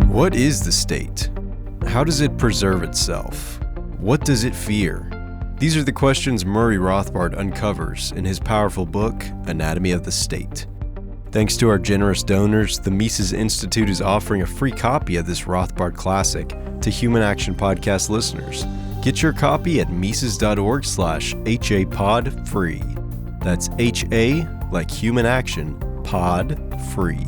What is the state? How does it preserve itself? What does it fear? These are the questions Murray Rothbard uncovers in his powerful book, Anatomy of the State. Thanks to our generous donors, the Mises Institute is offering a free copy of this Rothbard classic to Human Action Podcast listeners. Get your copy at mises.org/HAPod free. That's HA like human action, pod free.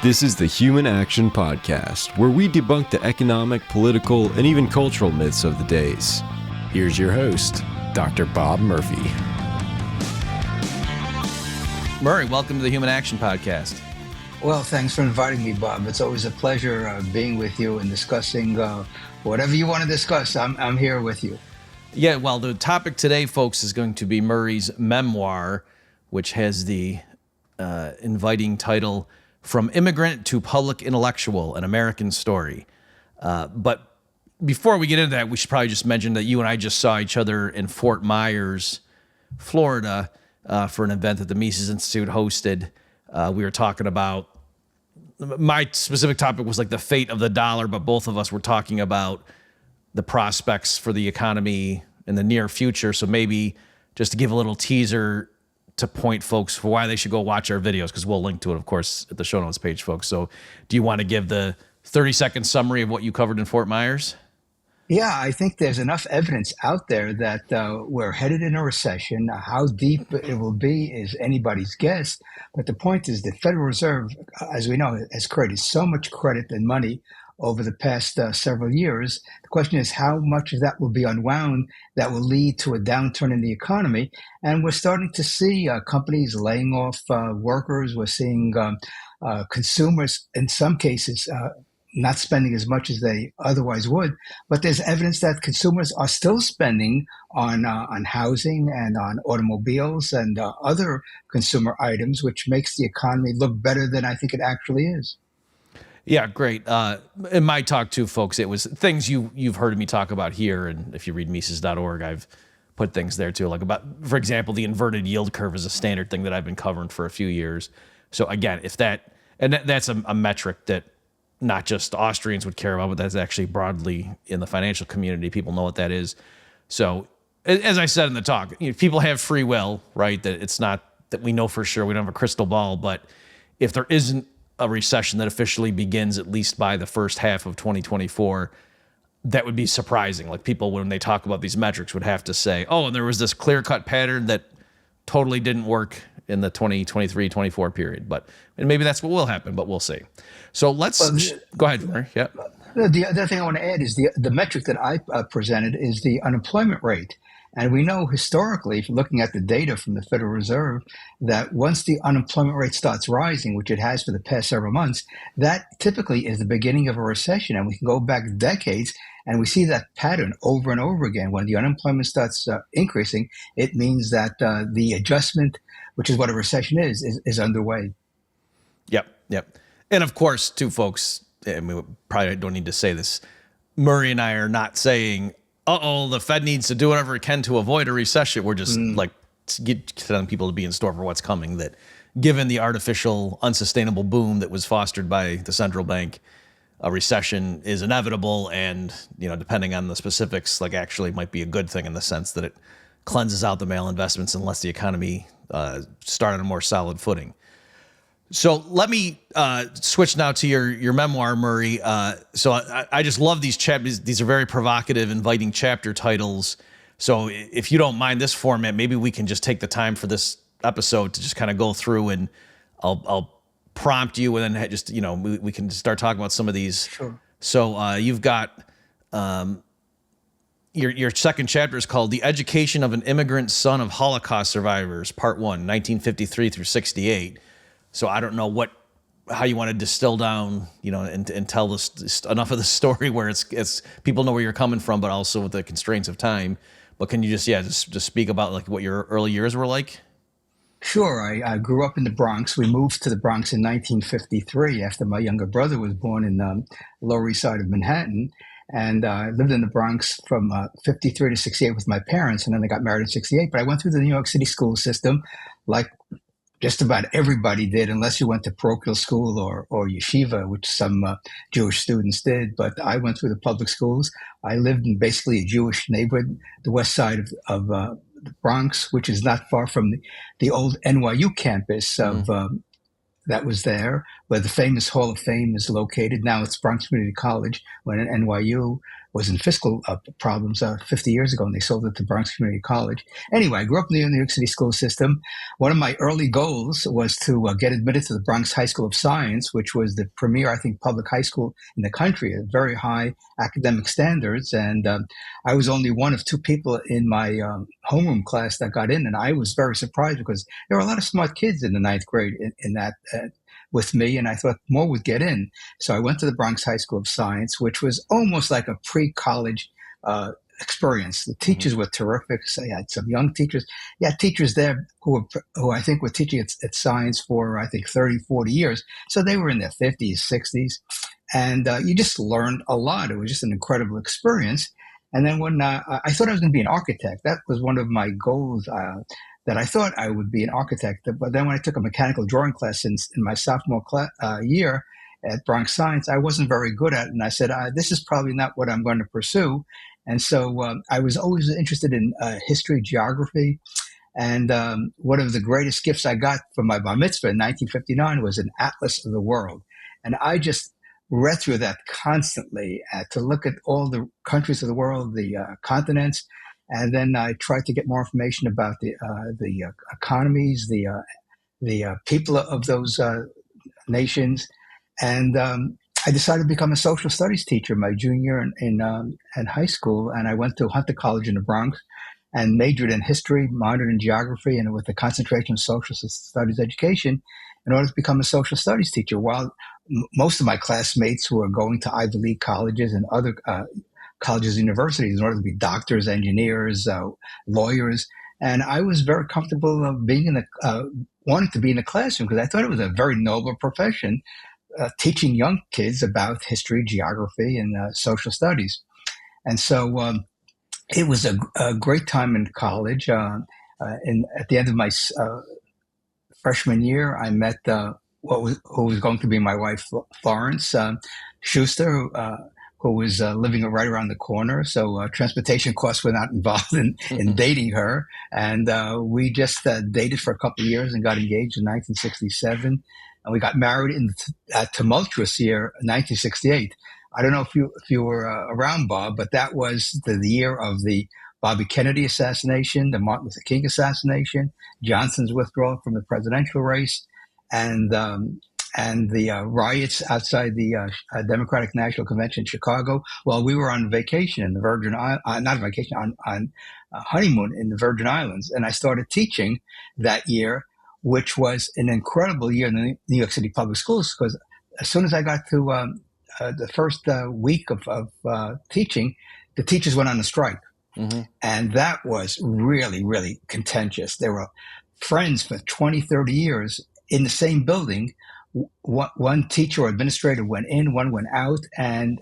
This is the Human Action Podcast, where we debunk the economic, political, and even cultural myths of the days. Here's your host, Dr. Bob Murphy. Murray, welcome to the Human Action Podcast. Well, thanks for inviting me, Bob. It's always a pleasure being with you and discussing whatever you want to discuss. I'm here with you. Yeah, well, the topic today, folks, is going to be Murray's memoir, which has the inviting title, From Immigrant to Public Intellectual, An American Story. But before we get into that, we should probably just mention that you and I just saw each other in Fort Myers, Florida, for an event that the Mises Institute hosted. We were talking about, my specific topic was like the fate of the dollar, but both of us were talking about the prospects for the economy in the near future. So maybe just to give a little teaser to point folks for why they should go watch our videos, because we'll link to it, of course, at the show notes page, folks. So do you want to give the 30-second summary of what you covered in Fort Myers? Yeah, I think there's enough evidence out there that we're headed in a recession. How deep it will be is anybody's guess. But the point is the Federal Reserve, as we know, has created so much credit and money over the past several years. The question is how much of that will be unwound that will lead to a downturn in the economy. And we're starting to see companies laying off workers. We're seeing consumers, in some cases, not spending as much as they otherwise would. But there's evidence that consumers are still spending on housing and on automobiles and other consumer items, which makes the economy look better than I think it actually is. Yeah, great. In my talk too, folks, it was things you've heard me talk about here, and if you read Mises.org, I've put things there too, like about, for example, the inverted yield curve is a standard thing that I've been covering for a few years. So again, if that's a metric that not just Austrians would care about, but that's actually broadly in the financial community. People know what that is. So as I said in the talk, people have free will, right? That it's not that we know for sure. We don't have a crystal ball, but if there isn't a recession that officially begins at least by the first half of 2024, that would be surprising. Like people, when they talk about these metrics, would have to say, oh, and there was this clear-cut pattern that totally didn't work in the 2023-24 period. And maybe that's what will happen, but we'll see. So let's go ahead, Murray. Yeah. The other thing I want to add is the metric that I presented is the unemployment rate. And we know historically, if you're looking at the data from the Federal Reserve, that once the unemployment rate starts rising, which it has for the past several months, that typically is the beginning of a recession. And we can go back decades and we see that pattern over and over again. When the unemployment starts increasing, it means that the adjustment, which is what a recession is underway. Yep. And of course, too, folks, and we probably don't need to say this, Murray and I are not saying, the Fed needs to do whatever it can to avoid a recession. We're just telling people to be in store for what's coming, that given the artificial, unsustainable boom that was fostered by the central bank, a recession is inevitable. And, depending on the specifics, like actually might be a good thing in the sense that it cleanses out the male investments and lets the economy start on a more solid footing. So let me switch now to your memoir, Murray. So I just love these chapters. These are very provocative, inviting chapter titles. So if you don't mind this format, maybe we can just take the time for this episode to just kind of go through, and I'll prompt you, and then just we can start talking about some of these. Sure. So you've got your second chapter is called "The Education of an Immigrant Son of Holocaust Survivors," Part 1, 1953 through 68. So I don't know how you want to distill down, and tell this enough of the story where it's people know where you're coming from, but also with the constraints of time. But can you just speak about like what your early years were like? Sure. I grew up in the Bronx. We moved to the Bronx in 1953 after my younger brother was born in the Lower East Side of Manhattan. And I lived in the Bronx from 53 to 68 with my parents, and then I got married in 68. But I went through the New York City school system like just about everybody did, unless you went to parochial school or yeshiva, which some Jewish students did. But I went through the public schools. I lived in basically a Jewish neighborhood, the west side of the Bronx, which is not far from the old NYU campus of that was there, where the famous Hall of Fame is located. Now it's Bronx Community College, when NYU was in fiscal problems 50 years ago, and they sold it to Bronx Community College. Anyway, I grew up in the New York City school system. One of my early goals was to get admitted to the Bronx High School of Science, which was the premier, I think, public high school in the country, at very high academic standards. And I was only one of two people in my homeroom class that got in, and I was very surprised because there were a lot of smart kids in the ninth grade in that with me, and I thought more would get in. So I went to the Bronx High School of Science, which was almost like a pre-college experience. The teachers were terrific. So I had some young teachers. Yeah, teachers there who I think were teaching at science for, I think, 30, 40 years. So they were in their 50s, 60s. And you just learned a lot. It was just an incredible experience. And then when I thought I was going to be an architect, that was one of my goals, that I thought I would be an architect. But then when I took a mechanical drawing class in my sophomore year at Bronx Science, I wasn't very good at it. And I said, this is probably not what I'm going to pursue. And so I was always interested in history, geography. And one of the greatest gifts I got from my bar mitzvah in 1959 was an atlas of the world. And I just read through that constantly to look at all the countries of the world, the continents. And then I tried to get more information about the economies, the people of those nations. And I decided to become a social studies teacher my junior in high school. And I went to Hunter College in the Bronx and majored in history, minored in geography, and with a concentration in social studies education in order to become a social studies teacher. While most of my classmates were going to Ivy League colleges and other colleges and universities in order to be doctors, engineers, lawyers. And I was very comfortable being wanting to be in the classroom because I thought it was a very noble profession, teaching young kids about history, geography, and social studies. And so it was a great time in college. At the end of my freshman year, I met who was going to be my wife, Florence Schuster, who was living right around the corner. So transportation costs were not involved in dating her. And we just dated for a couple of years and got engaged in 1967. And we got married in that tumultuous year, 1968. I don't know if you were around, Bob, but that was the year of the Bobby Kennedy assassination, the Martin Luther King assassination, Johnson's withdrawal from the presidential race, and the riots outside the Democratic National Convention in Chicago. While we were on vacation in the Virgin Islands, not vacation, on honeymoon in the Virgin Islands. And I started teaching that year, which was an incredible year in the New York City public schools, because as soon as I got to the first week of teaching, the teachers went on a strike. Mm-hmm. And that was really, really contentious. They were friends for 20, 30 years in the same building. One teacher or administrator went in, one went out, and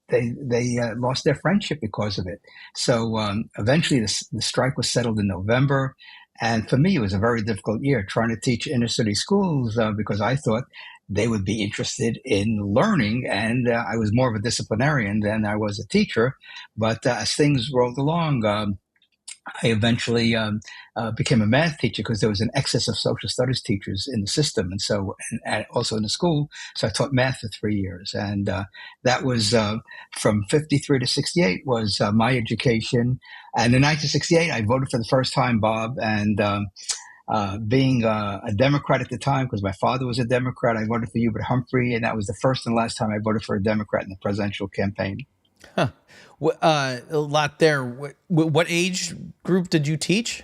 they lost their friendship because of it. So eventually the strike was settled in November. And for me, it was a very difficult year trying to teach inner city schools because I thought they would be interested in learning. And I was more of a disciplinarian than I was a teacher. But as things rolled along, I eventually became a math teacher because there was an excess of social studies teachers in the system, and so and also in the school. So I taught math for 3 years, and that was from 53 to 68 was my education. And in 1968, I voted for the first time, Bob, and being a Democrat at the time, because my father was a Democrat, I voted for Hubert Humphrey, and that was the first and last time I voted for a Democrat in the presidential campaign. Huh. A lot there. What age group did you teach?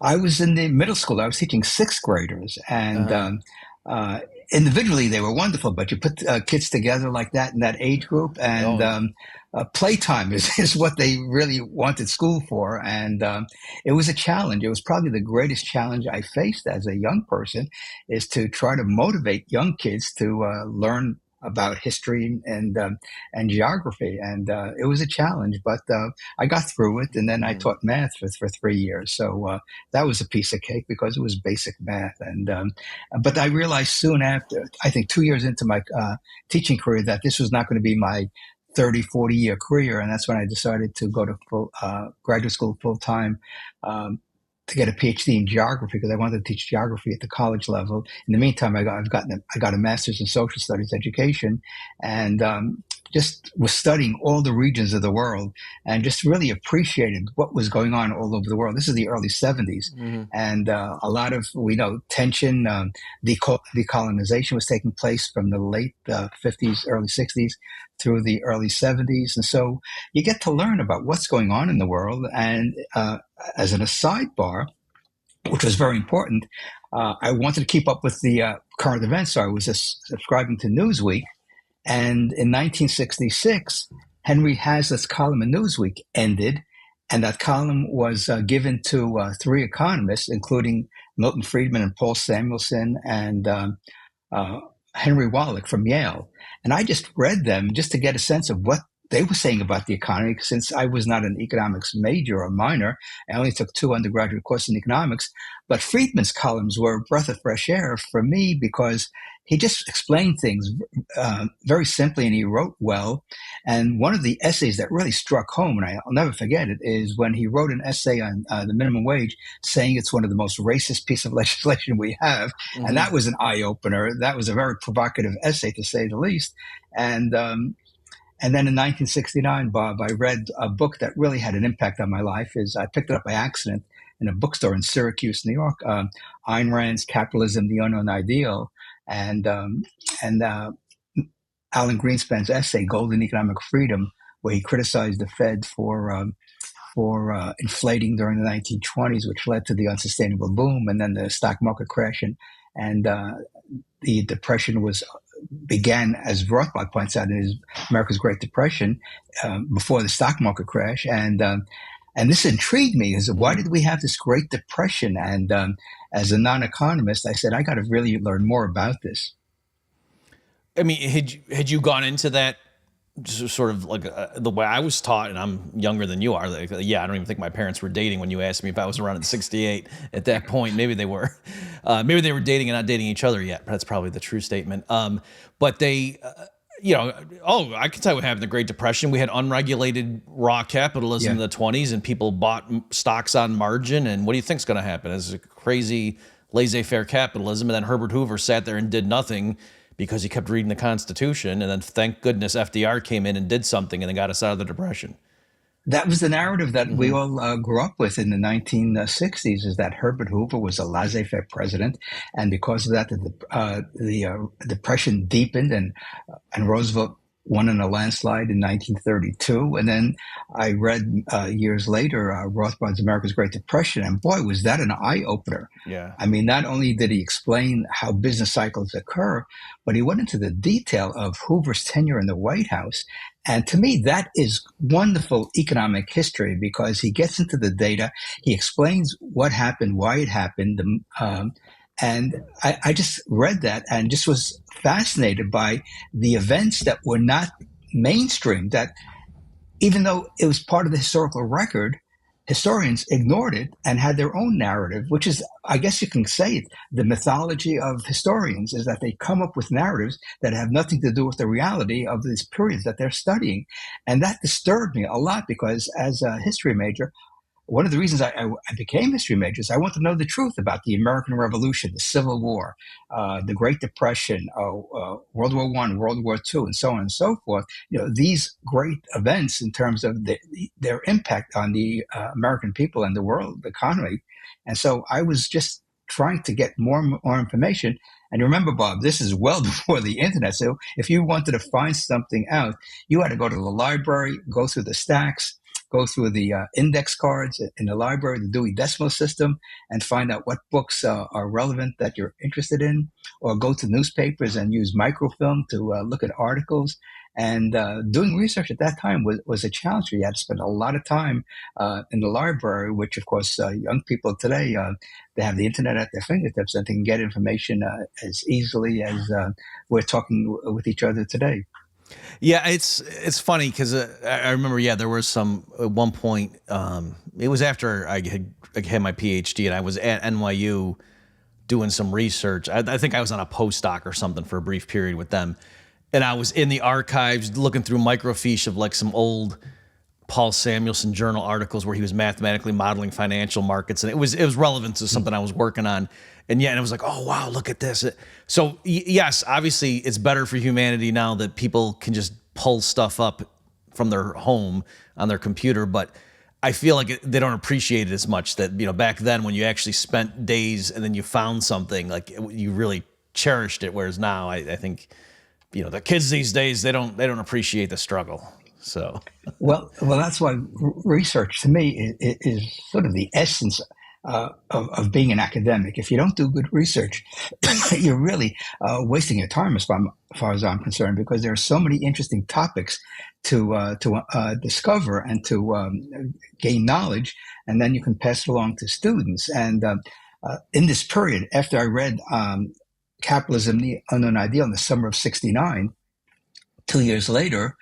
I was in the middle school. I was teaching sixth graders, and individually they were wonderful. But you put kids together like that in that age group, and playtime is what they really wanted school for. And it was a challenge. It was probably the greatest challenge I faced as a young person, is to try to motivate young kids to learn about history and geography, and it was a challenge, but I got through it. And then I taught math for 3 years, so that was a piece of cake because it was basic math. And but I realized soon after, I think 2 years into my teaching career, that this was not going to be my 30, 40-year career. And that's when I decided to go to graduate school full time to get a PhD in geography, because I wanted to teach geography at the college level. In the meantime, I got a master's in social studies education, and just was studying all the regions of the world and just really appreciated what was going on all over the world. This is the early 70s. And a lot of, we know, tension, decolonization was taking place from the late 50s, early 60s through the early 70s. And so you get to learn about what's going on in the world. And as an sidebar, which was very important, I wanted to keep up with the current events. So I was subscribing to Newsweek. And in 1966, Henry Hazlitt's column in Newsweek ended, and that column was given to three economists, including Milton Friedman and Paul Samuelson and Henry Wallach from Yale. And I just read them just to get a sense of what they were saying about the economy. Since I was not an economics major or minor, I only took 2 undergraduate courses in economics. But Friedman's columns were a breath of fresh air for me, because he just explained things very simply, and he wrote well. And one of the essays that really struck home, and I'll never forget it, is when he wrote an essay on the minimum wage, saying it's one of the most racist pieces of legislation we have. And that was an eye-opener. That was a very provocative essay, to say the least. And then in 1969, Bob, I read a book that really had an impact on my life. I picked it up by accident in a bookstore in Syracuse, New York, Ayn Rand's Capitalism, the Unknown Ideal, and Alan Greenspan's essay, Golden Economic Freedom, where he criticized the Fed for inflating during the 1920s, which led to the unsustainable boom and then the stock market crash. And the Depression began, as Rothbard points out in his America's Great Depression, before the stock market crash. And this intrigued me, is why did we have this Great Depression? And as a non-economist, I said, I got to really learn more about this. I mean, had you gone into that sort of like the way I was taught, and I'm younger than you are. Like, yeah, I don't even think my parents were dating when you asked me if I was around in '68. At that point, maybe they were. Maybe they were dating and not dating each other yet. That's probably the true statement. But they, I can tell you what happened in the Great Depression. We had unregulated raw capitalism in the 20s, and people bought stocks on margin. And what do you think's going to happen? It's a crazy laissez-faire capitalism. And then Herbert Hoover sat there and did nothing, because he kept reading the Constitution. And then thank goodness FDR came in and did something and then got us out of the Depression. That was the narrative that we all grew up with in the 1960s, is that Herbert Hoover was a laissez-faire president. And because of that, the Depression deepened, and Roosevelt won in a landslide in 1932. And then I read years later Rothbard's America's Great Depression, and boy, was that an eye-opener. Yeah. I mean, not only did he explain how business cycles occur, but he went into the detail of Hoover's tenure in the White House. And to me, that is wonderful economic history, because he gets into the data, he explains what happened, why it happened, and I just read that and just was fascinated by the events that were not mainstream, that even though it was part of the historical record, historians ignored it and had their own narrative, which is, I guess you can say, the mythology of historians, is that they come up with narratives that have nothing to do with the reality of these periods that they're studying. And that disturbed me a lot, because as a history major, one of the reasons I became a history major is I want to know the truth about the American Revolution, the Civil War, the Great Depression, World War I, World War II, and so on and so forth. These great events in terms of their impact on the American people and the world economy. And so I was just trying to get more and more information. And remember, Bob, this is well before the internet. So if you wanted to find something out, you had to go to the library, go through the stacks, go through the index cards in the library, the Dewey Decimal System, and find out what books are relevant that you're interested in, or go to newspapers and use microfilm to look at articles. And doing research at that time was a challenge. You had to spend a lot of time in the library, which, of course, young people today, they have the internet at their fingertips and they can get information as easily as we're talking with each other today. Yeah, it's funny because I remember, there was some at one point. It was after I had my PhD and I was at NYU doing some research. I think I was on a postdoc or something for a brief period with them, and I was in the archives looking through microfiche of like some old Paul Samuelson journal articles where he was mathematically modeling financial markets, and it was relevant to something I was working on. And it was like, oh wow, look at this. So yes, obviously it's better for humanity now that people can just pull stuff up from their home on their computer, but I feel like they don't appreciate it as much. That back then when you actually spent days and then you found something, like you really cherished it. Whereas now I think the kids these days, they don't appreciate the struggle. So well, that's why research to me is sort of the essence of being an academic. If you don't do good research, you're really wasting your time, as far as I'm concerned, because there are so many interesting topics to discover and to gain knowledge, and then you can pass it along to students. And in this period, after I read Capitalism, the Unknown Ideal in the summer of '69, 2 years later,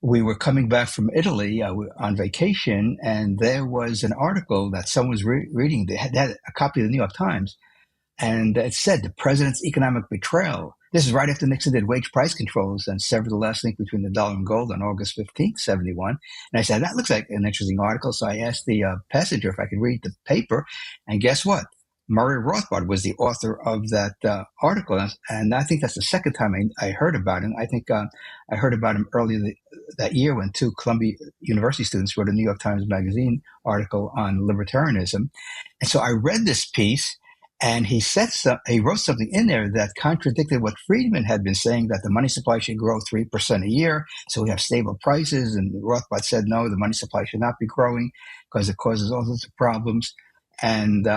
we were coming back from Italy on vacation, and there was an article that someone was reading. They had a copy of the New York Times, and it said, "The president's economic betrayal." This is right after Nixon did wage price controls and severed the last link between the dollar and gold on August 15th, '71. And I said, that looks like an interesting article. So I asked the passenger if I could read the paper, and guess what? Murray Rothbard was the author of that article, and I think that's the second time I heard about him. I think I heard about him earlier that year when two Columbia University students wrote a New York Times Magazine article on libertarianism. And so I read this piece, and he wrote something in there that contradicted what Friedman had been saying, that the money supply should grow 3% a year, so we have stable prices. And Rothbard said, no, the money supply should not be growing because it causes all sorts of problems. And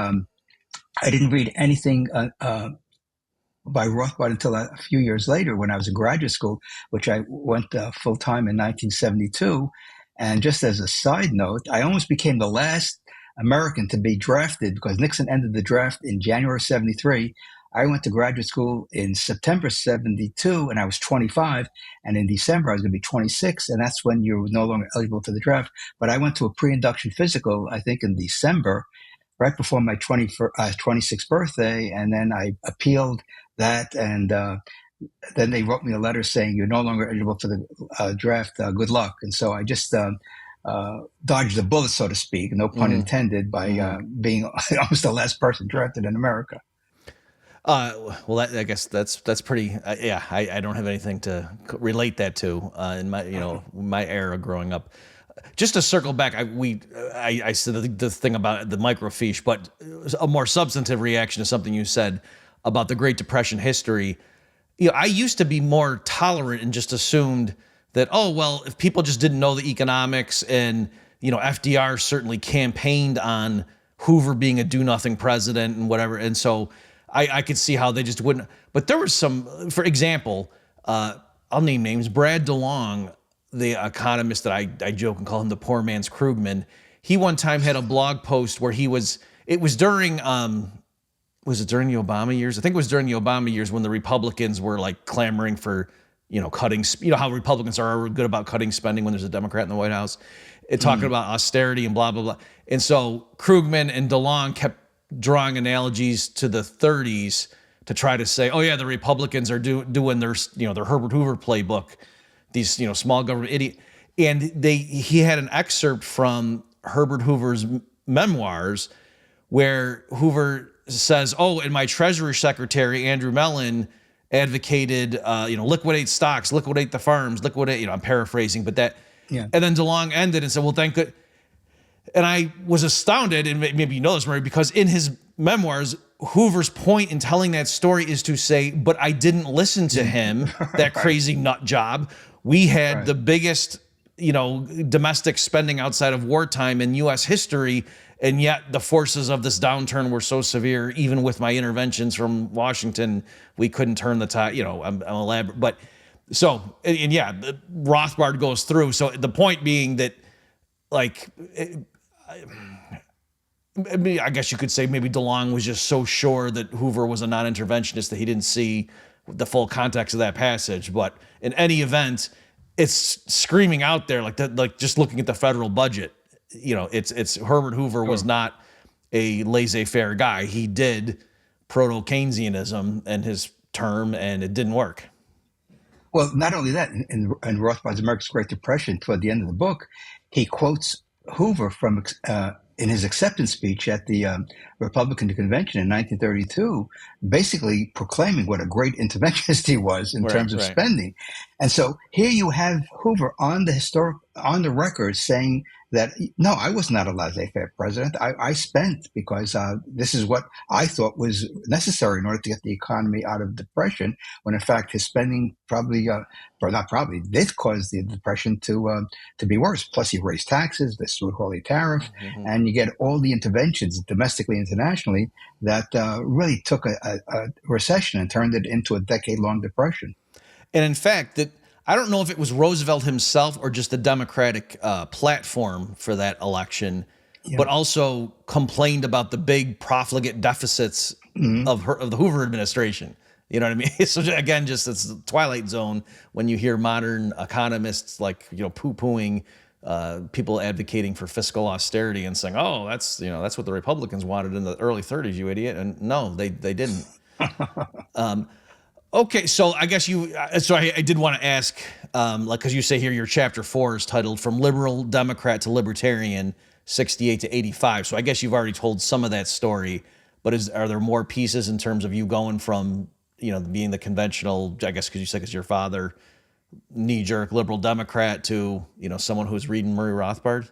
I didn't read anything by Rothbard until a few years later when I was in graduate school, which I went full-time in 1972. And just as a side note, I almost became the last American to be drafted because Nixon ended the draft in January '73. I went to graduate school in September '72, and I was 25. And in December, I was going to be 26, and that's when you're no longer eligible for the draft. But I went to a pre-induction physical, I think in December, right before my 26th birthday, and then I appealed that, and then they wrote me a letter saying, you're no longer eligible for the draft, good luck. And so I just dodged the bullet, so to speak, no pun intended, by being almost the last person drafted in America. Well, I guess that's pretty. I don't have anything to relate that to in my my era growing up. Just to circle back, I said the thing about the microfiche, but a more substantive reaction to something you said about the Great Depression history. I used to be more tolerant and just assumed that, oh, well, if people just didn't know the economics, and FDR certainly campaigned on Hoover being a do-nothing president and whatever, and so I could see how they just wouldn't. But there was some, for example, I'll name names, Brad DeLong, the economist that I joke and call him the poor man's Krugman. He one time had a blog post where it was during, was it during the Obama years? I think it was during the Obama years when the Republicans were like clamoring for, cutting, how Republicans are good about cutting spending when there's a Democrat in the White House, talking about austerity and blah, blah, blah. And so Krugman and DeLong kept drawing analogies to the 30s to try to say, oh yeah, the Republicans are doing their, their Herbert Hoover playbook, these, small government idiot. And he had an excerpt from Herbert Hoover's memoirs where Hoover says, oh, and my Treasury Secretary, Andrew Mellon, advocated, liquidate stocks, liquidate the farms, liquidate, I'm paraphrasing, but that, yeah. And then DeLong ended and said, well, thank God. And I was astounded, and maybe you know this, Murray, because in his memoirs, Hoover's point in telling that story is to say, but I didn't listen to him, that crazy nut job. We had the biggest, domestic spending outside of wartime in U.S. history, and yet the forces of this downturn were so severe, even with my interventions from Washington, we couldn't turn the tide, I'm elaborate. But So, and yeah, Rothbard goes through. So the point being that, like, I guess you could say maybe DeLong was just so sure that Hoover was a non-interventionist that he didn't see the full context of that passage. But in any event, it's screaming out there like that, like just looking at the federal budget. It's Herbert Hoover was not a laissez-faire guy. He did proto-Keynesianism in his term, and it didn't work. Well, not only that, in Rothbard's America's Great Depression, toward the end of the book, he quotes Hoover from in his acceptance speech at the Republican convention in 1932, basically proclaiming what a great interventionist he was in terms of spending. And so here you have Hoover on the record saying that, no, I was not a laissez-faire president. I spent because this is what I thought was necessary in order to get the economy out of depression, when in fact his spending did cause the depression to be worse. Plus he raised taxes, the Smoot-Hawley tariff, and you get all the interventions domestically and internationally that really took a recession and turned it into a decade-long depression. And in fact, I don't know if it was Roosevelt himself or just the Democratic platform for that election, but also complained about the big profligate deficits of the Hoover administration. You know what I mean? So again, just it's the twilight zone when you hear modern economists like poo-pooing people advocating for fiscal austerity and saying, "Oh, that's what the Republicans wanted in the early '30s, you idiot." And no, they didn't. Okay, so I guess I did want to ask, because you say here your chapter 4 is titled "From Liberal Democrat to Libertarian, 68 to 85." So I guess you've already told some of that story, but are there more pieces in terms of you going from being the conventional, I guess because you said because your father, knee-jerk liberal Democrat, to someone who's reading Murray Rothbard?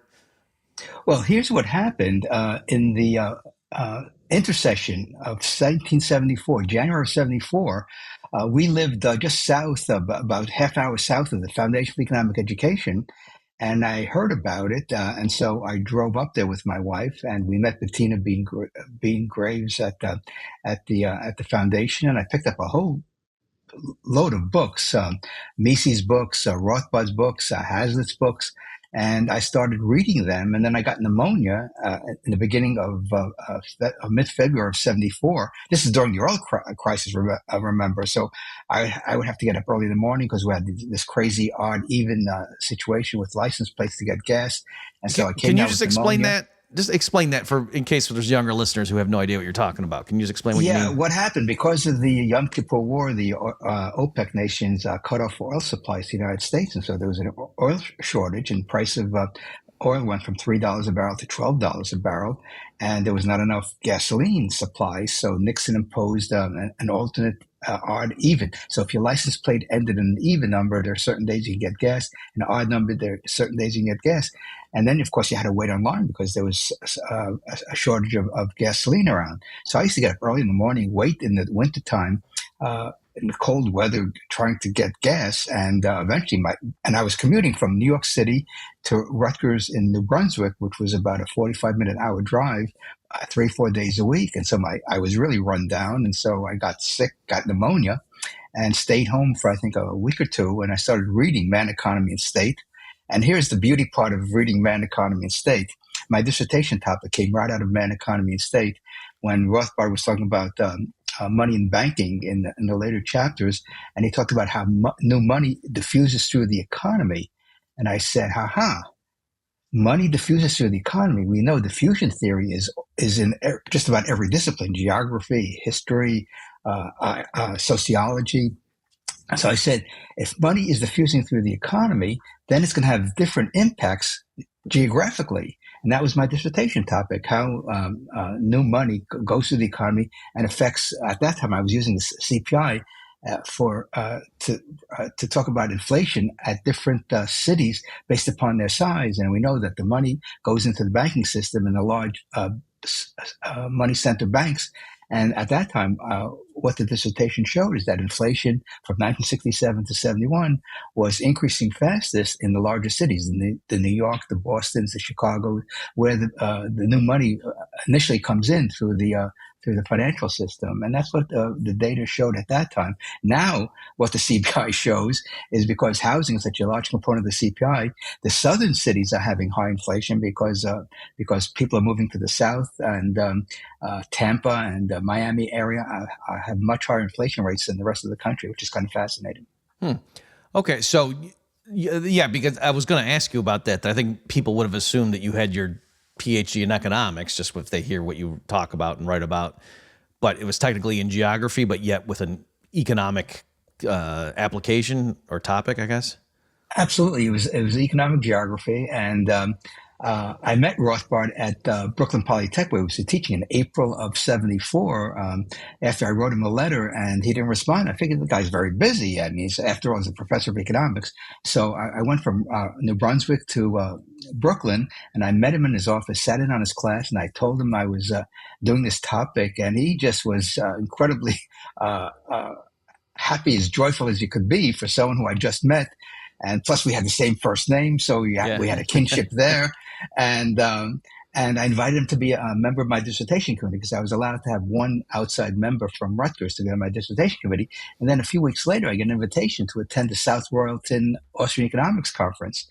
Well, here's what happened in the intercession of 1974, January of 74. We lived just south of, about half an hour south of the Foundation for Economic Education, and I heard about it, and so I drove up there with my wife, and we met Bettina Bean Graves at the foundation, and I picked up a whole load of books, Mises books, Rothbard's books, Hazlitt's books, and I started reading them. And then I got pneumonia in the beginning of mid-February of 74. This is during the oil crisis, I remember. So I would have to get up early in the morning because we had this crazy odd even situation with license plates to get gas. And so I came Can you down just with explain pneumonia. that? Just explain that in case there's younger listeners who have no idea what you're talking about. Can you just explain what you mean? Yeah, what happened? Because of the Yom Kippur War, the OPEC nations cut off oil supplies to the United States. And so there was an oil shortage, and price of oil went from $3 a barrel to $12 a barrel. And there was not enough gasoline supply. So Nixon imposed an alternate odd even. So if your license plate ended in an even number, there are certain days you can get gas. An odd number, there are certain days you can get gas. And then, of course, you had to wait online because there was a shortage of gasoline around. So I used to get up early in the morning, wait in the wintertime, in the cold weather, trying to get gas. And eventually, I was commuting from New York City to Rutgers in New Brunswick, which was about a 45-minute hour drive, 3-4 days a week. And so I was really run down. And so I got sick, got pneumonia, and stayed home for, I think, a week or two. And I started reading Man, Economy, and State. And here's the beauty part of reading Man, Economy, and State. My dissertation topic came right out of Man, Economy, and State when Rothbard was talking about money and banking in the later chapters. And he talked about how new money diffuses through the economy. And I said, money diffuses through the economy. We know diffusion theory is in just about every discipline: geography, history, sociology. So I said, if money is diffusing through the economy, then it's going to have different impacts geographically. And that was my dissertation topic, how new money goes through the economy and affects, at that time I was using the CPI to talk about inflation at different cities based upon their size. And we know that the money goes into the banking system in the large money center banks. And at that time, what the dissertation showed is that inflation from 1967 to 71 was increasing fastest in the larger cities, the New York, the Bostons, the Chicago, where the new money initially comes in through the through the financial system. And that's what the data showed at that time. Now, what the CPI shows is because housing is such a large component of the CPI, the southern cities are having high inflation because people are moving to the south, and Tampa and Miami area have much higher inflation rates than the rest of the country, which is kind of fascinating. Okay, so yeah, because I was going to ask you about that. I think people would have assumed that you had your PhD in economics, just if they hear what you talk about and write about. But it was technically in geography, but yet with an economic application or topic, I guess. Absolutely, it was economic geography, and I met Rothbard at Brooklyn Polytech, where he was teaching in April of '74. After I wrote him a letter, and he didn't respond, I figured the guy's very busy. I mean, after all, he's a professor of economics. So I went from New Brunswick to Brooklyn, and I met him in his office, sat in on his class, and I told him I was doing this topic, and he just was incredibly happy, as joyful as you could be for someone who I just met. And plus, we had the same first name, so we had a kinship there. And I invited him to be a member of my dissertation committee, because I was allowed to have one outside member from Rutgers to be on my dissertation committee. And then a few weeks later, I get an invitation to attend the South Royalton Austrian Economics Conference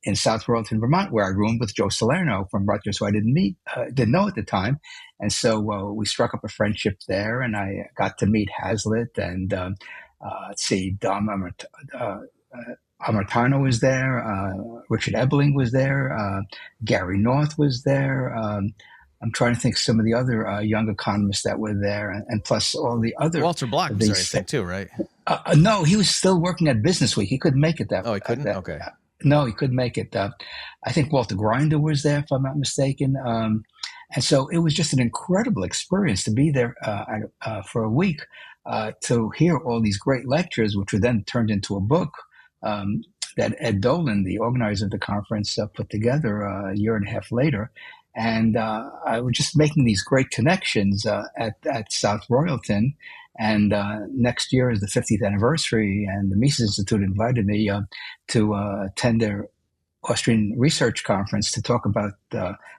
in South Royalton, Vermont, where I roomed with Joe Salerno from Rutgers, who I didn't know at the time. And so we struck up a friendship there, and I got to meet Hazlitt and Dom Amartano was there, Richard Ebeling was there, Gary North was there. I'm trying to think some of the other young economists that were there, and plus all the other. Walter Block was there, I think, too, right? No, he was still working at Business Week. He couldn't make it that. Oh, he couldn't? Okay. No, he couldn't make it. I think Walter Grinder was there, if I'm not mistaken. And so it was just an incredible experience to be there for a week, to hear all these great lectures, which were then turned into a book that Ed Dolan, the organizer of the conference, put together a year and a half later. And I was just making these great connections at South Royalton. And next year is the 50th anniversary, and the Mises Institute invited me to attend their Austrian research conference to talk about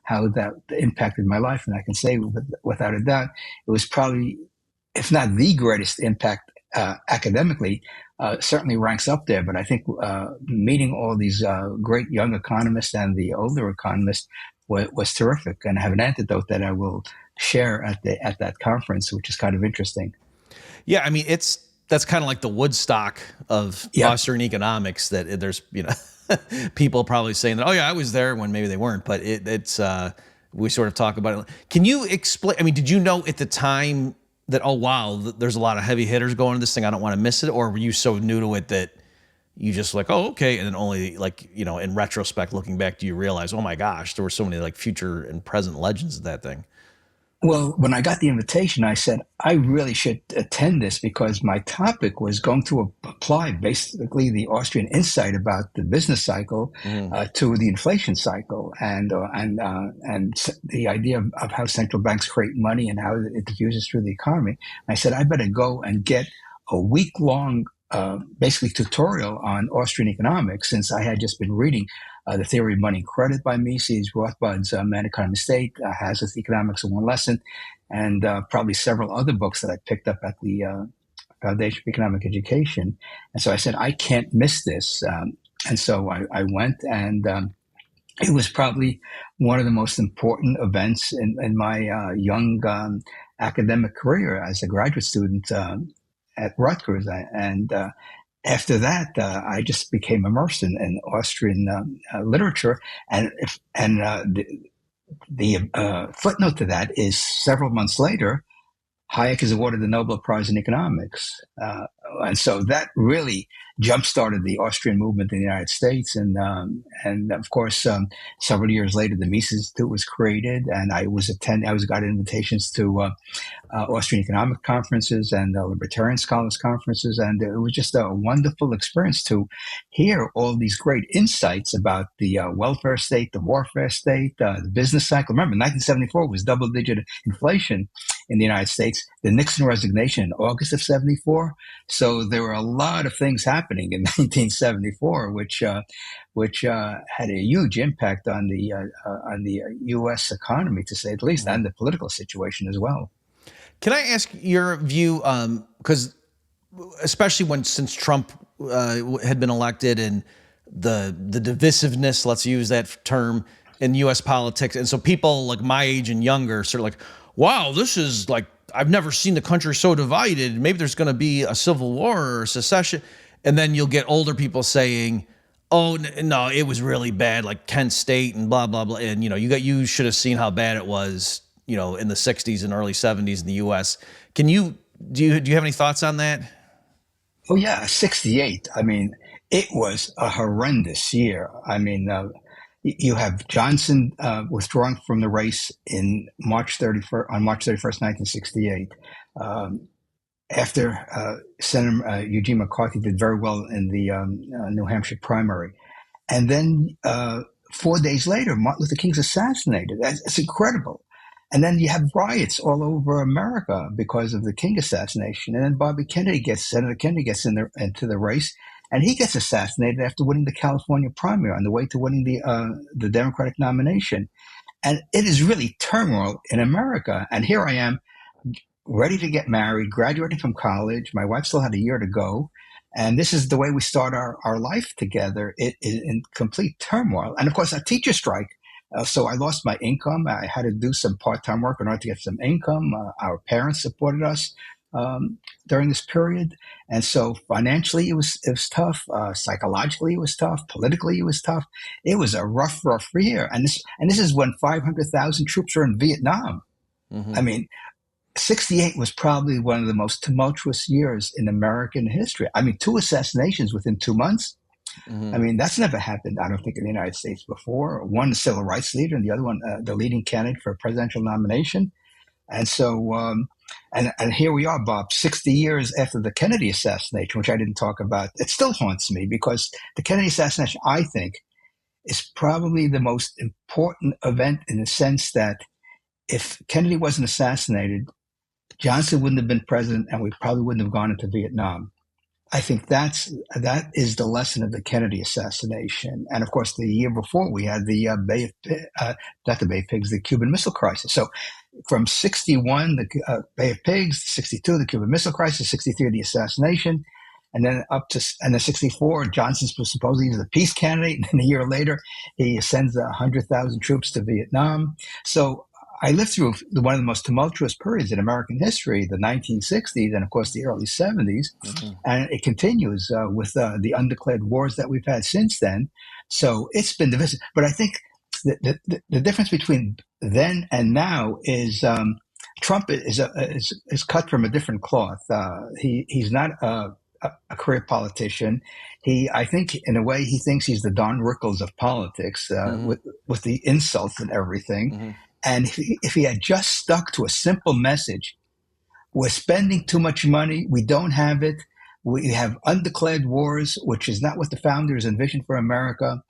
how that impacted my life. And I can say without a doubt, it was probably, if not the greatest impact academically, certainly ranks up there. But I think meeting all these great young economists and the older economists was terrific. And I have an anecdote that I will share at that conference, which is kind of interesting. Yeah, I mean, that's kind of like the Woodstock of Austrian economics, that there's, people probably saying that, oh yeah, I was there, when maybe they weren't, but it's we sort of talk about it. Can you explain, I mean, did you know at the time that, oh wow, there's a lot of heavy hitters going to this thing, I don't want to miss it? Or were you so new to it that you just like, oh, okay, and then only in retrospect, looking back, do you realize, oh my gosh, there were so many future and present legends of that thing? Well, when I got the invitation, I said, I really should attend this, because my topic was going to apply basically the Austrian insight about the business cycle to the inflation cycle, and the idea of how central banks create money and how it diffuses through the economy. I said, I better go and get a week-long basically tutorial on Austrian economics, since I had just been reading The Theory of Money and Credit by Mises, Rothbard's Man, Economy, State, Hazlitt's Economics in One Lesson, and probably several other books that I picked up at the Foundation for Economic Education. And so I said, I can't miss this. And so I went, and it was probably one of the most important events in my young academic career as a graduate student at Rutgers. After that, I just became immersed in Austrian literature, and the footnote to that is several months later, Hayek is awarded the Nobel Prize in Economics, and so that really jump-started the Austrian movement in the United States. And of course, several years later, the Mises Institute was created, and I got invitations to Austrian economic conferences and Libertarian scholars conferences, and it was just a wonderful experience to hear all these great insights about the welfare state, the warfare state, the business cycle. Remember, 1974 was double-digit inflation in the United States. The Nixon resignation in August of '74. So there were a lot of things happening in 1974, which had a huge impact on the U.S. economy, to say the least, and the political situation as well. Can I ask your view? Because especially since Trump had been elected, and the divisiveness, let's use that term, in U.S. politics, and so people like my age and younger sort of like, wow, this is like, I've never seen the country so divided. Maybe there's going to be a civil war or a secession, and then you'll get older people saying, oh no, it was really bad, like Kent State and blah blah blah, and you should have seen how bad it was, in the 60s and early 70s in the U.S. Do you have any thoughts on that? Oh yeah, 68. I mean, it was a horrendous year. I mean, you have Johnson withdrawing from the race on March 31st, 1968. After Senator Eugene McCarthy did very well in the New Hampshire primary. And then 4 days later, Martin Luther King's assassinated. It's incredible. And then you have riots all over America because of the King assassination. And then Senator Kennedy gets into the race, and he gets assassinated after winning the California primary on the way to winning the Democratic nomination. And it is really turmoil in America. And here I am, ready to get married, graduating from college. My wife still had a year to go. And this is the way we start our life together. It is in complete turmoil. And of course, a teacher strike. So I lost my income. I had to do some part-time work in order to get some income. Our parents supported us during this period. And so financially, it was tough. Psychologically, it was tough. Politically, it was tough. It was a rough year. And this is when 500,000 troops were in Vietnam. Mm-hmm. I mean, 68 was probably one of the most tumultuous years in American history. I mean, 2 assassinations within 2 months. Mm-hmm. I mean, that's never happened, I don't think, in the United States before. One, the civil rights leader, and the other one, the leading candidate for a presidential nomination. And so, and here we are, Bob, 60 years after the Kennedy assassination, which I didn't talk about. It still haunts me because the Kennedy assassination, I think, is probably the most important event in the sense that if Kennedy wasn't assassinated, Johnson wouldn't have been president, and we probably wouldn't have gone into Vietnam. I think that is the lesson of the Kennedy assassination. And of course, the year before, we had the not the Bay of Pigs, the Cuban Missile Crisis. So from 61, the Bay of Pigs, 62, the Cuban Missile Crisis, 63, the assassination, and then and then 64, Johnson was supposedly the peace candidate. And then a year later, he sends 100,000 troops to Vietnam. So I lived through one of the most tumultuous periods in American history, the 1960s and, of course, the early 70s. Mm-hmm. And it continues with the undeclared wars that we've had since then. So it's been divisive. But I think the difference between then and now is Trump is cut from a different cloth. He's not a career politician. I think, in a way, he thinks he's the Don Rickles of politics mm-hmm. with the insults and everything. Mm-hmm. And if he had just stuck to a simple message, we're spending too much money, we don't have it, we have undeclared wars, which is not what the founders envisioned for America.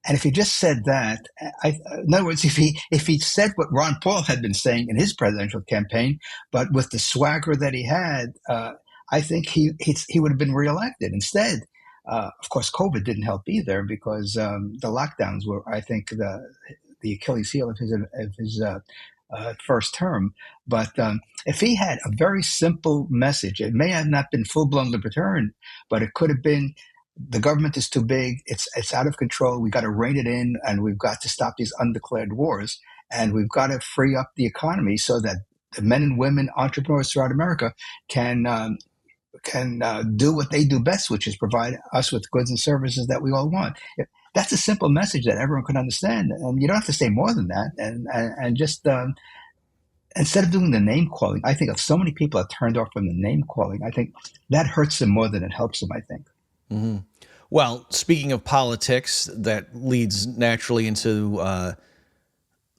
And if he just said that, in other words, if he said what Ron Paul had been saying in his presidential campaign, but with the swagger that he had, I think he would have been reelected. Instead, of course, COVID didn't help either because the lockdowns were, I think, the Achilles heel of his first term. But if he had a very simple message, it may have not been full-blown libertarian, but it could have been, the government is too big, it's out of control, we got to rein it in, and we've got to stop these undeclared wars, and we've got to free up the economy so that the men and women entrepreneurs throughout America can do what they do best, which is provide us with goods and services that we all want. That's a simple message that everyone can understand, and you don't have to say more than that. And just instead of doing the name calling, I think so many people are turned off from the name calling. I think that hurts them more than it helps them, I think. Mm-hmm. Well, speaking of politics, that leads naturally into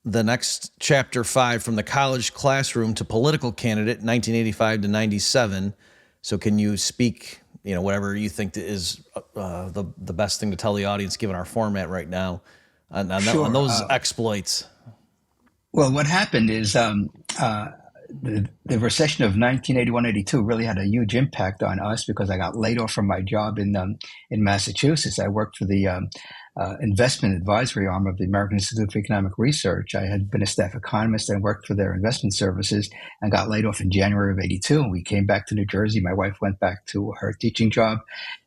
the next chapter 5, from the college classroom to political candidate, 1985 to 97. So can you speak, whatever you think is the best thing to tell the audience, given our format right now, on those exploits? Well, what happened is the recession of 1981-82 really had a huge impact on us because I got laid off from my job in Massachusetts. I worked for the investment advisory arm of the American Institute for Economic Research. I had been a staff economist and worked for their investment services and got laid off in January of 82. And we came back to New Jersey. My wife went back to her teaching job,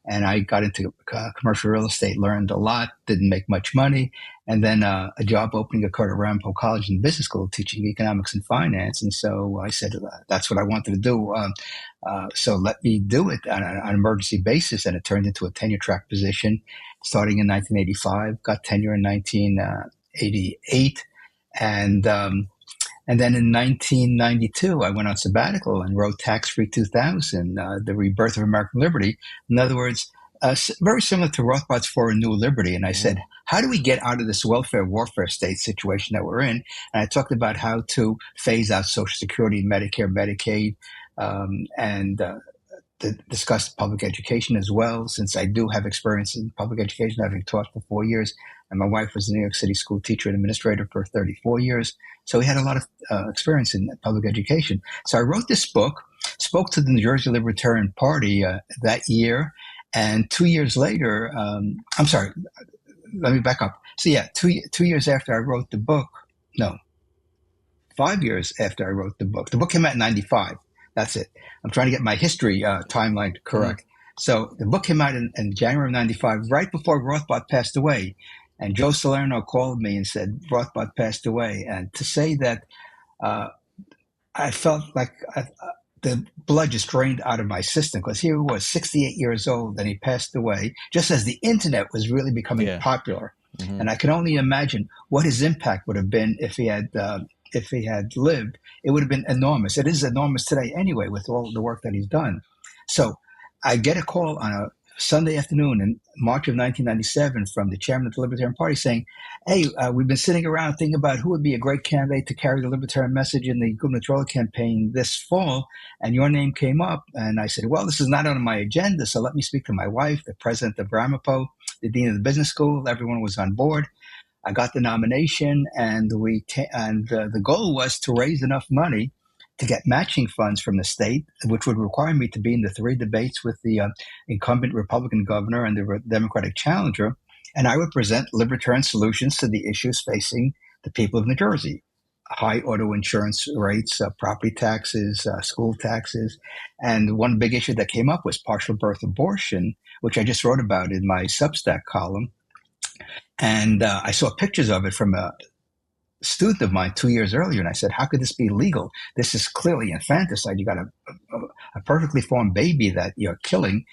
and I got into commercial real estate, learned a lot, didn't make much money. And then a job opening occurred at Ramapo College and Business School teaching economics and finance. And so I said, that's what I wanted to do. So let me do it on an emergency basis. And it turned into a tenure track position starting in 1985, got tenure in 1988. And then in 1992, I went on sabbatical and wrote Tax Free 2000, The Rebirth of American Liberty. In other words, very similar to Rothbard's For a New Liberty. And I said, how do we get out of this welfare warfare state situation that we're in? And I talked about how to phase out Social Security, Medicare, Medicaid, and to discuss public education as well, since I do have experience in public education, having taught for 4 years. And my wife was a New York City school teacher and administrator for 34 years. So we had a lot of experience in public education. So I wrote this book, spoke to the New Jersey Libertarian Party that year. And 2 years later, I'm sorry, let me back up. So yeah, two years after I wrote the book, no, 5 years after I wrote the book came out in 95. That's it. I'm trying to get my history timeline correct. So the book came out in January of 95, right before Rothbard passed away. And Joe Salerno called me and said, Rothbard passed away. And to say that I felt like the blood just drained out of my system, because here he was, 68 years old, and he passed away just as the internet was really becoming popular. And I can only imagine what his impact would have been if he had lived. It would have been enormous. It is enormous today anyway, with all the work that he's done. So I get a call on a Sunday afternoon in March of 1997 from the chairman of the Libertarian Party saying, hey, we've been sitting around thinking about who would be a great candidate to carry the Libertarian message in the gubernatorial campaign this fall, and your name came up. And I said, well, this is not on my agenda, so let me speak to my wife, the president of Ramapo, the dean of the business school. Everyone was on board. I got the nomination, and the goal was to raise enough money to get matching funds from the state, which would require me to be in the 3 debates with the incumbent Republican governor and the Democratic challenger, and I would present libertarian solutions to the issues facing the people of New Jersey: high auto insurance rates, property taxes, school taxes. And one big issue that came up was partial birth abortion, which I just wrote about in my Substack column. And I saw pictures of it from a student of mine 2 years earlier, and I said, how could this be legal? This is clearly infanticide. You got a perfectly formed baby that you're killing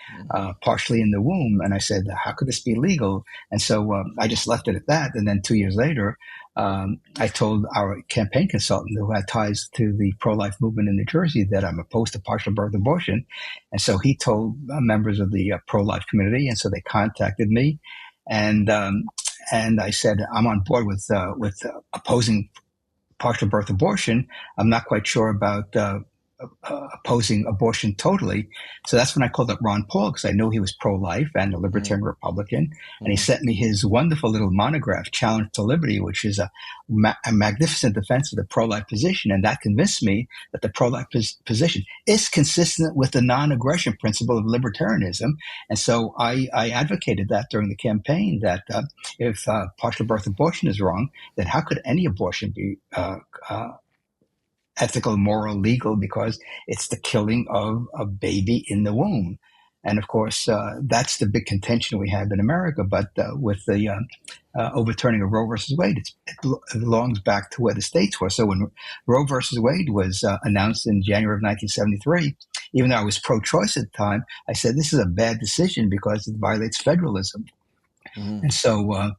partially in the womb. And I said, how could this be legal? And so I just left it at that. And then 2 years later, I told our campaign consultant, who had ties to the pro-life movement in New Jersey, that I'm opposed to partial birth abortion. And so he told members of the pro-life community, and so they contacted me. And I said, I'm on board with opposing partial birth abortion. I'm not quite sure about opposing abortion totally. So that's when I called up Ron Paul, because I knew he was pro-life and a libertarian Republican. And he sent me his wonderful little monograph, Challenge to Liberty, which is a magnificent defense of the pro-life position. And that convinced me that the pro-life position is consistent with the non-aggression principle of libertarianism. And so I advocated that during the campaign, that if partial birth abortion is wrong, then how could any abortion be ethical, moral, legal, because it's the killing of a baby in the womb. And of course, that's the big contention we have in America. But with the overturning of Roe versus Wade, it belongs back to where the states were. So when Roe versus Wade was announced in January of 1973, even though I was pro-choice at the time, I said, this is a bad decision because it violates federalism. And so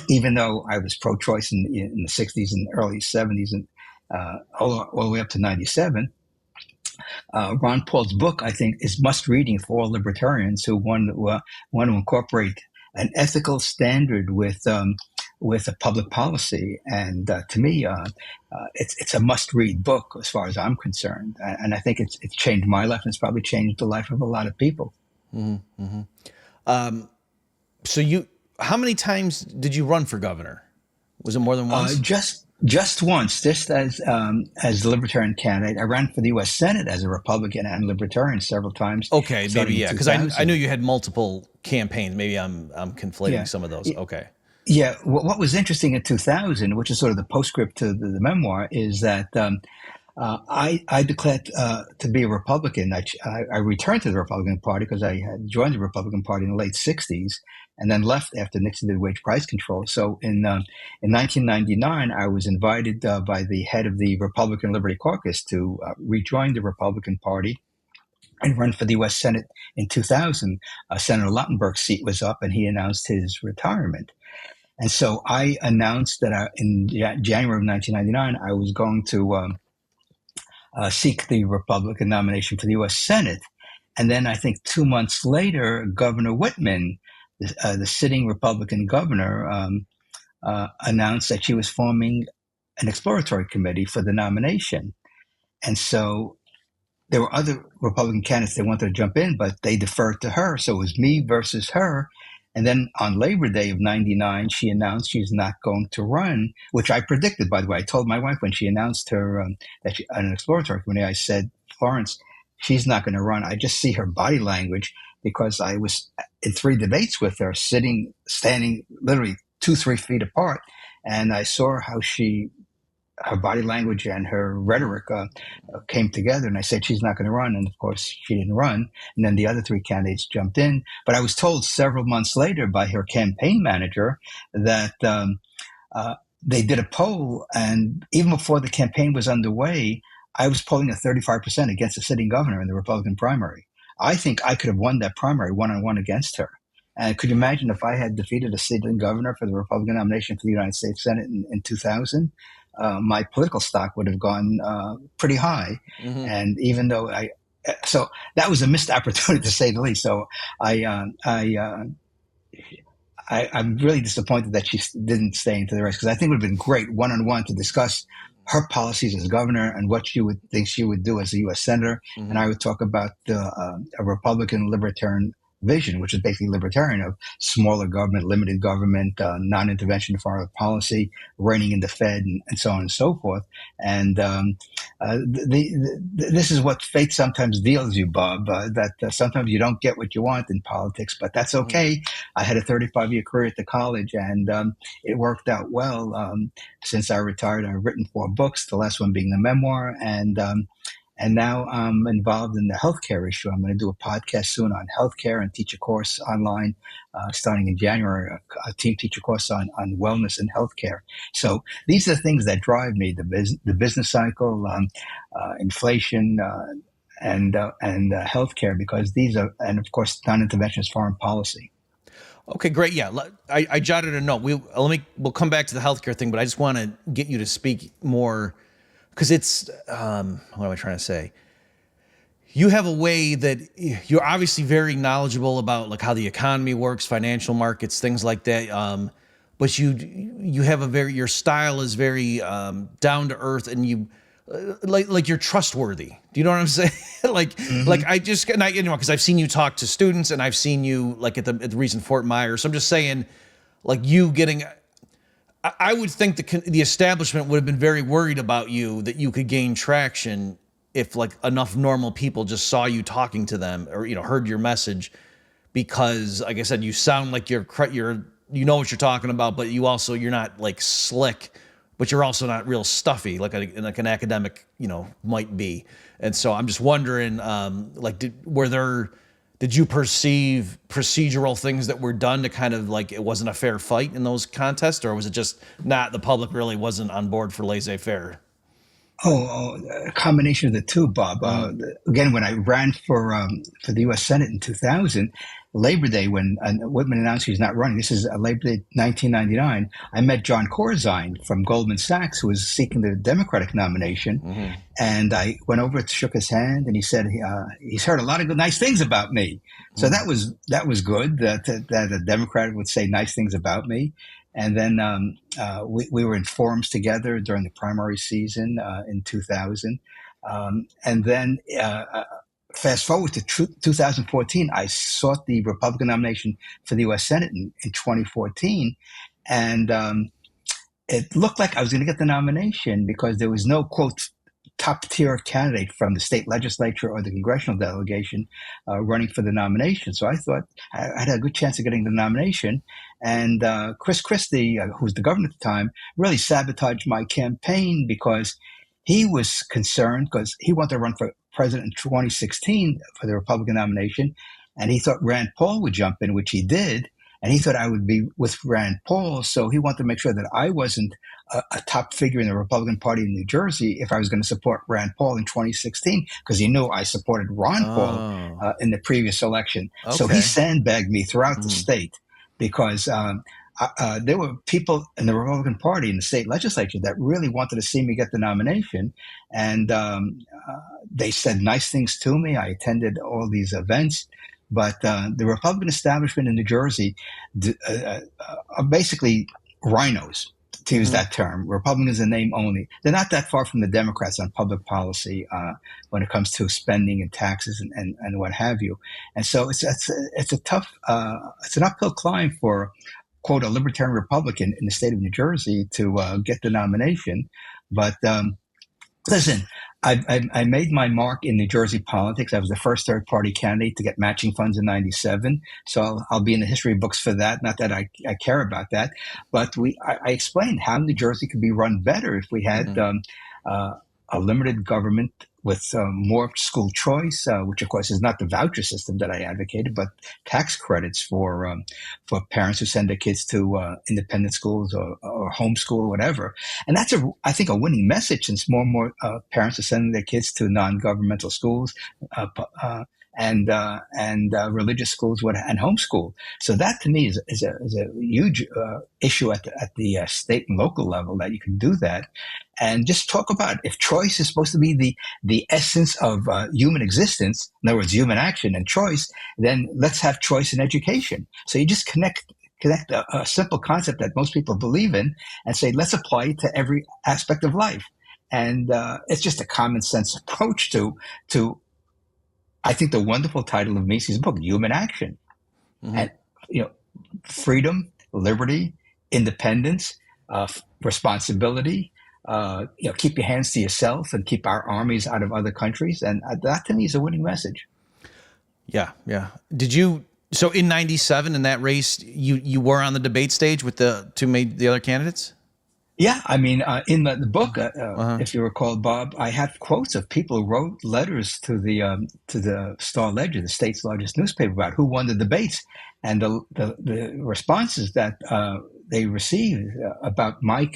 even though I was pro-choice in the 60s and early 70s and all the way up to 97, Ron Paul's book, I think, is must-reading for all libertarians who want to incorporate an ethical standard with a public policy. And to me, it's a must-read book as far as I'm concerned. And I think it's changed my life, and it's probably changed the life of a lot of people. So how many times did you run for governor? Was it more than once? Just once, just as the Libertarian candidate. I ran for the U.S. Senate as a Republican and Libertarian several times. Okay, maybe, starting in yeah, because I 2000. knew you had multiple campaigns. Maybe I'm conflating Yeah. some of those. Okay. Yeah, what was interesting in 2000, which is sort of the postscript to the memoir, is that I declared to be a Republican. I returned to the Republican Party because I had joined the Republican Party in the late 60s and then left after Nixon did wage price control. So in 1999, I was invited by the head of the Republican Liberty Caucus to rejoin the Republican Party and run for the U.S. Senate in 2000. Senator Lautenberg's seat was up and he announced his retirement. And so I announced that in January of 1999, I was going to seek the Republican nomination for the U.S. Senate. And then I think 2 months later, Governor Whitman, the sitting Republican governor, announced that she was forming an exploratory committee for the nomination. And so there were other Republican candidates that wanted to jump in, but they deferred to her. So it was me versus her. And then on Labor Day of 99, she announced she's not going to run, which I predicted, by the way. I told my wife when she announced her that she, on an exploratory committee, I said, Florence, she's not going to run. I just see her body language because I was in 3 debates with her, standing literally 2-3 feet apart. And I saw how her body language and her rhetoric came together. And I said, she's not going to run. And of course, she didn't run. And then the other 3 candidates jumped in. But I was told several months later by her campaign manager that they did a poll. And even before the campaign was underway, I was polling at 35% against the sitting governor in the Republican primary. I think I could have won that primary one-on-one against her. And could you imagine if I had defeated a sitting governor for the Republican nomination for the United States Senate in 2000? My political stock would have gone pretty high. Mm-hmm. And even though so that was a missed opportunity to say the least. So I'm really disappointed that she didn't stay into the race because I think it would have been great one-on-one to discuss her policies as governor and what she would think she would do as a U.S. senator. Mm-hmm. And I would talk about a Republican libertarian vision, which is basically libertarian of smaller government, limited government, non-intervention foreign policy, reining in the Fed, and so on and so forth. And this is what fate sometimes deals you, Bob, that sometimes you don't get what you want in politics, but that's okay. I had a 35-year career at the college, and it worked out well. Since I retired, I've written 4 books, the last one being the Memoir, and now I'm involved in the healthcare issue. I'm going to do a podcast soon on healthcare and teach a course online starting in January, a team teacher course on wellness and healthcare. So these are the things that drive me, the business cycle, inflation, and healthcare, because these are, and of course, non-interventionist foreign policy. Okay, great. Yeah, I jotted a note. We'll come back to the healthcare thing, but I just want to get you to speak more. Because it's, what am I trying to say? You have a way that you're obviously very knowledgeable about, like how the economy works, financial markets, things like that. But you have your style is very down to earth, and you like you're trustworthy. Do you know what I'm saying? Because I've seen you talk to students, and I've seen you like at the recent Fort Myers. So I'm just saying, like you getting. I would think the establishment would have been very worried about you, that you could gain traction if like enough normal people just saw you talking to them or, heard your message, because like I said, you sound like you know what you're talking about, but you're not like slick, but you're also not real stuffy like an academic, might be. And so I'm just wondering, did you perceive procedural things that were done to kind of like it wasn't a fair fight in those contests, or was it just not, the public really wasn't on board for laissez-faire? A combination of the two, Bob. Again, when I ran for the U.S. Senate in 2000, Labor Day, when Whitman announced he's not running, this is Labor Day 1999, I met John Corzine from Goldman Sachs, who was seeking the Democratic nomination. Mm-hmm. And I went over, shook his hand, and he said he's heard a lot of nice things about me. So that was good that a Democrat would say nice things about me. And then we were in forums together during the primary season in 2000. And then fast forward to 2014, I sought the Republican nomination for the U.S. Senate in 2014. And it looked like I was going to get the nomination because there was no, quote, top tier candidate from the state legislature or the congressional delegation running for the nomination. So I thought I had a good chance of getting the nomination. And Chris Christie, who was the governor at the time, really sabotaged my campaign because he was concerned because he wanted to run for president in 2016 for the Republican nomination. And he thought Rand Paul would jump in, which he did. And he thought I would be with Rand Paul. So he wanted to make sure that I wasn't a top figure in the Republican Party in New Jersey if I was going to support Rand Paul in 2016, because he knew I supported Ron Paul in the previous election. Okay. So he sandbagged me throughout the state because there were people in the Republican Party in the state legislature that really wanted to see me get the nomination. And they said nice things to me. I attended all these events. But the Republican establishment in New Jersey are basically rhinos, to use that term. Republicans in name only. They're not that far from the Democrats on public policy when it comes to spending and taxes and what have you. And so it's a tough, it's an uphill climb for, quote, a libertarian Republican in the state of New Jersey to get the nomination. But listen, I made my mark in New Jersey politics. I was the first third-party candidate to get matching funds in '97. So I'll be in the history books for that. Not that I care about that, but I explained how New Jersey could be run better if we had a limited government with more school choice, which of course is not the voucher system that I advocated, but tax credits for parents who send their kids to independent schools or homeschool or whatever. And that's I think a winning message, since more and more parents are sending their kids to non-governmental schools and religious schools and homeschool. So that to me is a huge issue at the state and local level, that you can do that. And just talk about, if choice is supposed to be the essence of human existence, in other words, human action and choice, then let's have choice in education. So you just connect a simple concept that most people believe in and say, let's apply it to every aspect of life. And it's just a common sense approach to I think the wonderful title of Mises' book, Human Action. And freedom, liberty, independence, responsibility. Keep your hands to yourself and keep our armies out of other countries. And that to me is a winning message. Yeah. Did you, so in '97 in that race, you were on the debate stage with the other candidates? Yeah. I mean, in the book, if you recall, Bob, I have quotes of people who wrote letters to the Star Ledger, the state's largest newspaper, about who won the debates. And the responses that they received about my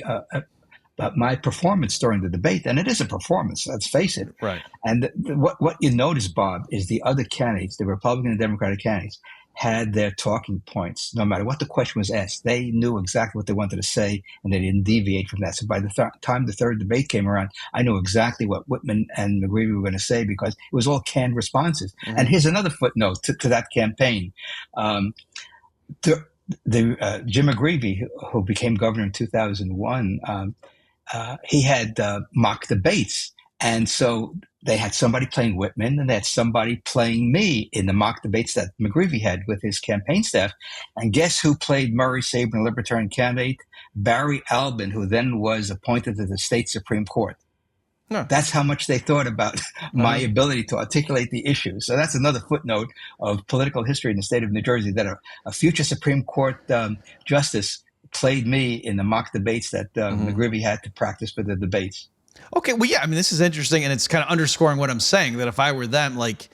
performance during the debate, and it is a performance, let's face it. Right. And what you notice, Bob, is the other candidates, the Republican and Democratic candidates, had their talking points. No matter what the question was asked, they knew exactly what they wanted to say, and they didn't deviate from that. So by the time the third debate came around, I knew exactly what Whitman and McGreevey were going to say, because it was all canned responses. Mm-hmm. And here's another footnote to that campaign. Jim McGreevey, who became governor in 2001, he had mock debates. And so they had somebody playing Whitman, and they had somebody playing me in the mock debates that McGreevey had with his campaign staff. And guess who played Murray, Sabrin, Libertarian candidate? Barry Albin, who then was appointed to the state Supreme Court. No. That's how much they thought about my ability to articulate the issue. So that's another footnote of political history in the state of New Jersey, that a future Supreme Court justice played me in the mock debates that McGreevey had to practice for the debates. Okay, well, yeah, I mean, this is interesting, and it's kind of underscoring what I'm saying, that if I were them, like,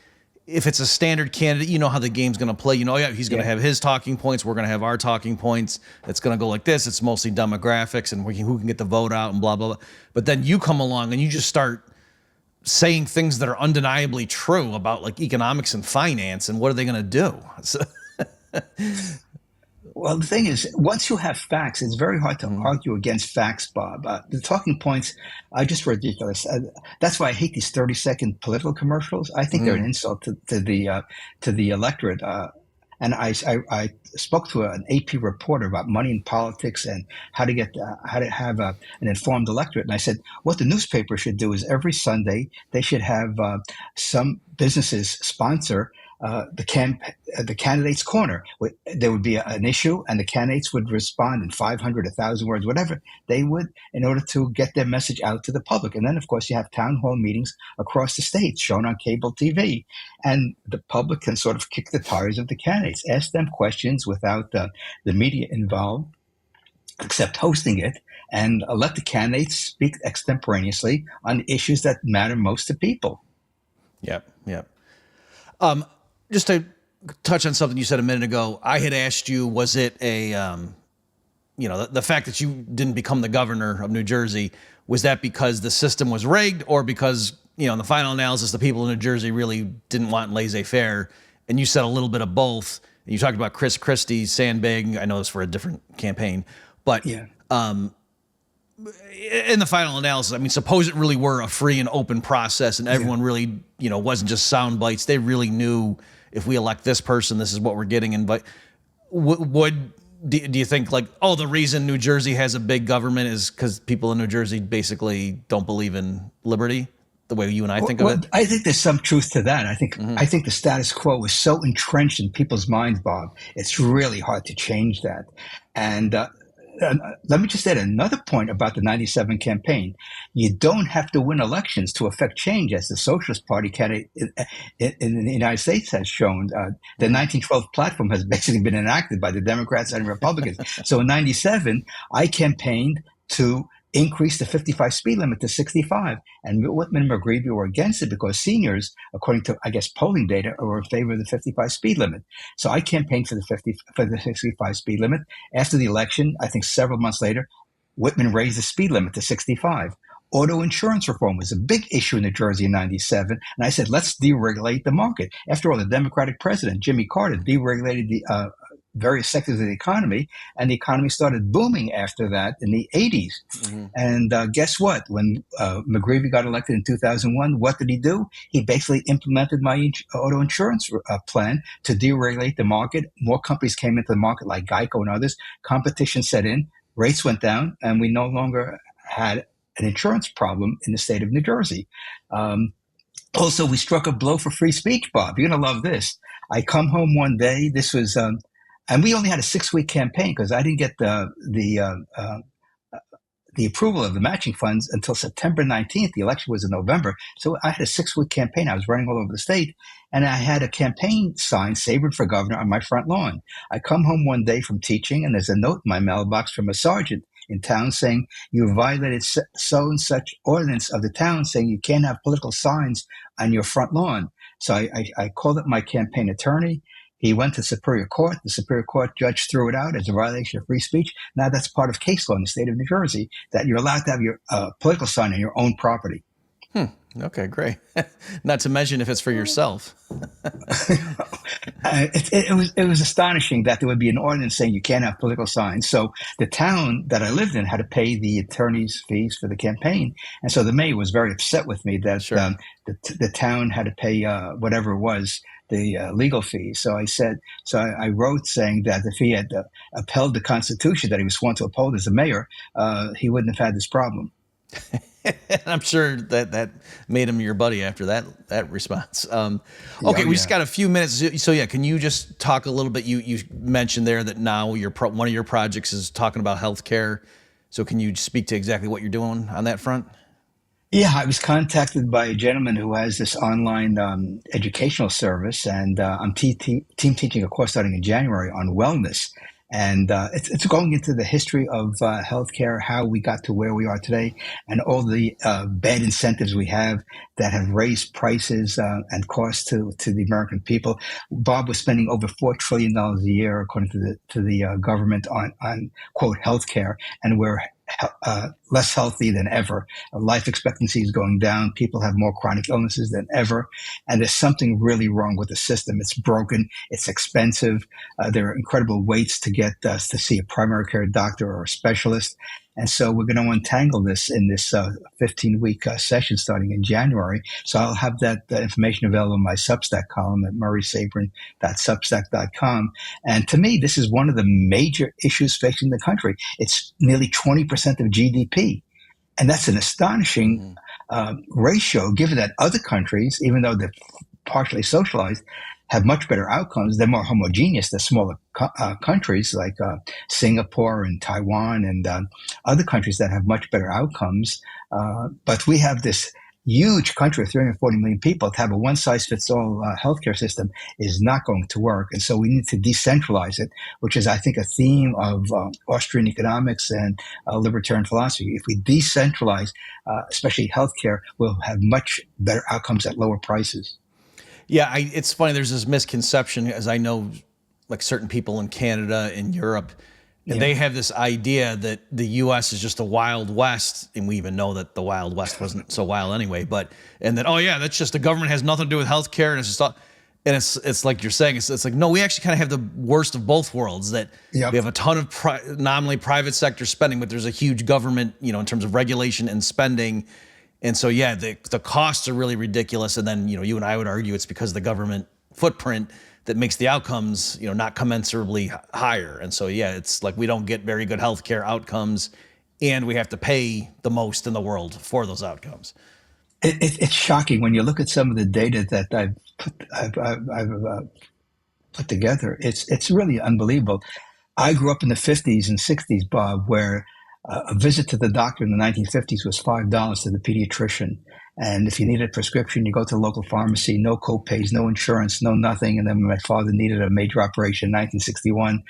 if it's a standard candidate, you know how the game's going to play. You know, he's going to have his talking points. We're going to have our talking points. It's going to go like this. It's mostly demographics and who can get the vote out and blah, blah, blah. But then you come along and you just start saying things that are undeniably true about, like, economics and finance, and what are they going to do? So well, the thing is, once you have facts, it's very hard to argue against facts, Bob. The talking points are just ridiculous. That's why I hate these 30-second political commercials. I think they're an insult to the electorate. And I spoke to an AP reporter about money in politics and how to have an informed electorate. And I said, what the newspaper should do is every Sunday they should have some businesses sponsor the candidate's corner. There would be an issue, and the candidates would respond in 500, 1,000 words, whatever they would, in order to get their message out to the public. And then, of course, you have town hall meetings across the state shown on cable TV, and the public can sort of kick the tires of the candidates, ask them questions without the media involved, except hosting it, and let the candidates speak extemporaneously on issues that matter most to people. Yep. Just to touch on something you said a minute ago, I had asked you, was it a, the fact that you didn't become the governor of New Jersey, was that because the system was rigged, or because, in the final analysis, the people in New Jersey really didn't want laissez-faire? And you said a little bit of both. And you talked about Chris Christie sandbagging. I know it's for a different campaign, but yeah. In the final analysis, I mean, suppose it really were a free and open process, and everyone really, wasn't just sound bites. They really knew, if we elect this person, this is what we're getting. And do you think, like, the reason New Jersey has a big government is because people in New Jersey basically don't believe in liberty, the way you and I think of it? I think there's some truth to that. I think the status quo is so entrenched in people's minds, Bob. It's really hard to change that. And let me just add another point about the 97 campaign. You don't have to win elections to affect change, as the Socialist Party candidate in the United States has shown. The 1912 platform has basically been enacted by the Democrats and Republicans. So in 97, I campaigned to increase the 55 speed limit to 65. And Whitman and McGreevey were against it because seniors, according to, I guess, polling data, were in favor of the 55 speed limit. So I campaigned for the 65 speed limit. After the election, I think several months later, Whitman raised the speed limit to 65. Auto insurance reform was a big issue in New Jersey in 97. And I said, let's deregulate the market. After all, the Democratic president, Jimmy Carter, deregulated the various sectors of the economy, and the economy started booming after that in the 80s. Mm-hmm. And guess what? When McGreevey got elected in 2001, what did he do? He basically implemented my auto insurance plan to deregulate the market. More companies came into the market, like Geico and others. Competition set in, rates went down, and we no longer had an insurance problem in the state of New Jersey. Also, we struck a blow for free speech, Bob. You're going to love this. I come home one day. This was... and we only had a 6-week campaign because I didn't get the approval of the matching funds until September 19th. The election was in November. So I had a 6-week campaign. I was running all over the state, and I had a campaign sign, Sabrin for governor, on my front lawn. I come home one day from teaching, and there's a note in my mailbox from a sergeant in town saying, you violated so and such ordinance of the town saying you can't have political signs on your front lawn. So I called up my campaign attorney. He went to Superior Court. The Superior Court judge threw it out as a violation of free speech. Now that's part of case law in the state of New Jersey, that you're allowed to have your political sign on your own property. Okay, great. Not to mention if it's for yourself. It was astonishing that there would be an ordinance saying you can't have political signs. So the town that I lived in had to pay the attorney's fees for the campaign. And so the mayor was very upset with me that the town had to pay whatever it was, the legal fees. So I wrote saying that if he had upheld the Constitution that he was sworn to uphold as a mayor, he wouldn't have had this problem. I'm sure that made him your buddy after that response. We just got a few minutes. So can you just talk a little bit? You mentioned there that now one of your projects is talking about healthcare. So can you speak to exactly what you're doing on that front? Yeah, I was contacted by a gentleman who has this online educational service, and I'm team teaching a course starting in January on wellness. And it's going into the history of healthcare, how we got to where we are today, and all the bad incentives we have that have raised prices and costs to the American people. Bob was spending over $4 trillion a year, according to the government, on quote healthcare, and we're less healthy than ever. Life expectancy is going down. People have more chronic illnesses than ever. And there's something really wrong with the system. It's broken. It's expensive. There are incredible waits to get to see a primary care doctor or a specialist. And so we're going to untangle this in this 15-week session starting in January. So I'll have that information available in my Substack column at murraysabrin.substack.com. And to me, this is one of the major issues facing the country. It's nearly 20% of GDP. And that's an astonishing ratio, given that other countries, even though they're partially socialized, have much better outcomes. They're more homogeneous. They're smaller countries like Singapore and Taiwan and other countries that have much better outcomes. But we have this huge country of 340 million people. To have a one-size-fits-all healthcare system is not going to work. And so we need to decentralize it, which is, I think, a theme of Austrian economics and libertarian philosophy. If we decentralize, especially healthcare, we'll have much better outcomes at lower prices. Yeah, it's funny. There's this misconception, as I know, like certain people in Canada and Europe, and they have this idea that the U.S. is just a Wild West, and we even know that the Wild West wasn't so wild anyway. And that, oh yeah, that's just the government has nothing to do with healthcare, and it's just all, and it's like you're saying, it's like, no, we actually kind of have the worst of both worlds. That we have a ton of nominally private sector spending, but there's a huge government, in terms of regulation and spending. And so, yeah, the costs are really ridiculous. And then, you and I would argue it's because of the government footprint that makes the outcomes, not commensurably higher. And so, yeah, it's like we don't get very good healthcare outcomes, and we have to pay the most in the world for those outcomes. It's shocking when you look at some of the data that I've put together. It's really unbelievable. I grew up in the 50s and 60s, Bob, where a visit to the doctor in the 1950s was $5 to the pediatrician. And if you needed a prescription, you go to the local pharmacy, no co-pays, no insurance, no nothing. And then when my father needed a major operation in 1961,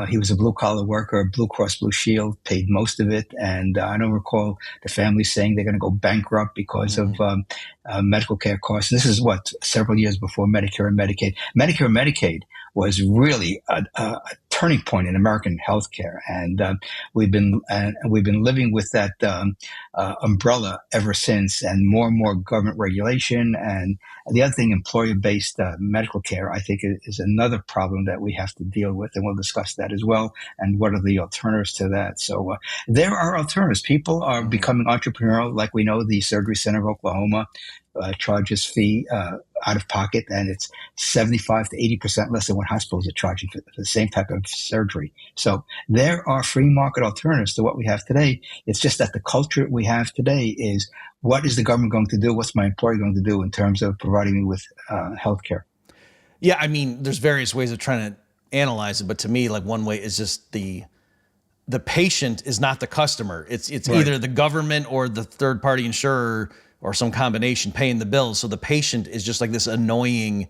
he was a blue-collar worker, Blue Cross Blue Shield, paid most of it. And I don't recall the family saying they're going to go bankrupt because of medical care costs. And this is several years before Medicare and Medicaid. Medicare and Medicaid was really a turning point in American healthcare, and we've been living with that umbrella ever since. And more government regulation, and the other thing, employer-based medical care, I think is another problem that we have to deal with, and we'll discuss that as well. And what are the alternatives to that? So there are alternatives. People are becoming entrepreneurial, like we know the Surgery Center of Oklahoma charges fee out of pocket, and it's 75 to 80% less than what hospitals are charging for the same type of surgery. So there are free market alternatives to what we have today. It's just that the culture we have today is, what is the government going to do? What's my employer going to do in terms of providing me with health care? Yeah, I mean, there's various ways of trying to analyze it, but to me, like, one way is just the patient is not the customer. It's right. Either the government or the third party insurer or some combination paying the bills. So the patient is just like this annoying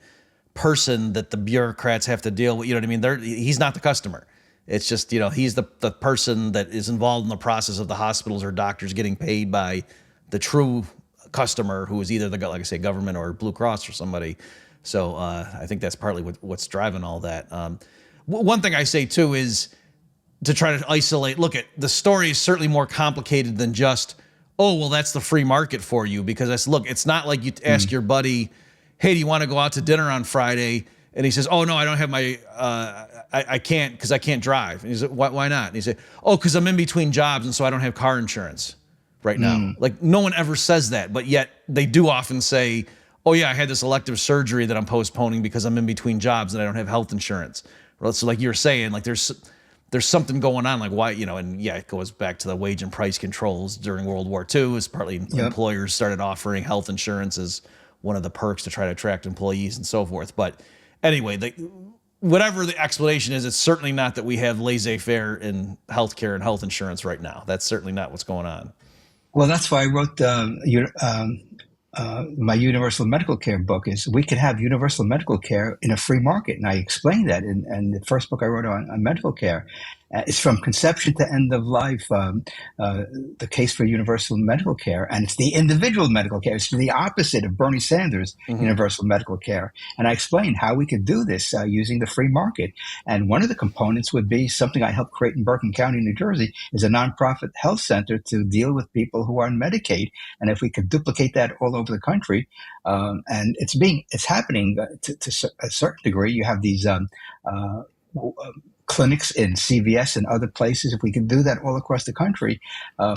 person that the bureaucrats have to deal with. You know what I mean? He's not the customer. It's just, he's the person that is involved in the process of the hospitals or doctors getting paid by the true customer, who is either like I say, government or Blue Cross or somebody. So I think that's partly what's driving all that. One thing I say too is to try to isolate, look, at the story is certainly more complicated than just, oh, well, that's the free market for you. Because it's not like you ask your buddy, hey, do you want to go out to dinner on Friday? And he says, oh, no, I don't have my, I can't, because I can't drive. And he said, why not? And he said, oh, because I'm in between jobs, and so I don't have car insurance right now. Like, no one ever says that, but yet they do often say, oh yeah, I had this elective surgery that I'm postponing because I'm in between jobs and I don't have health insurance. So like you're saying, like there's something going on, like why, and yeah, it goes back to the wage and price controls during World War II. Is partly employers started offering health insurance as one of the perks to try to attract employees and so forth. But anyway, whatever the explanation is, it's certainly not that we have laissez-faire in healthcare and health insurance right now. That's certainly not what's going on. Well, that's why I wrote my universal medical care book. Is we could have universal medical care in a free market, and I explained that in the first book I wrote on medical care. It's from conception to end of life, the case for universal medical care, and it's the individual medical care. It's the opposite of Bernie Sanders' universal medical care. And I explained how we could do this using the free market. And one of the components would be something I helped create in Bergen County, New Jersey, is a nonprofit health center to deal with people who are on Medicaid. And if we could duplicate that all over the country, and it's happening to a certain degree. You have these clinics in CVS and other places. If we can do that all across the country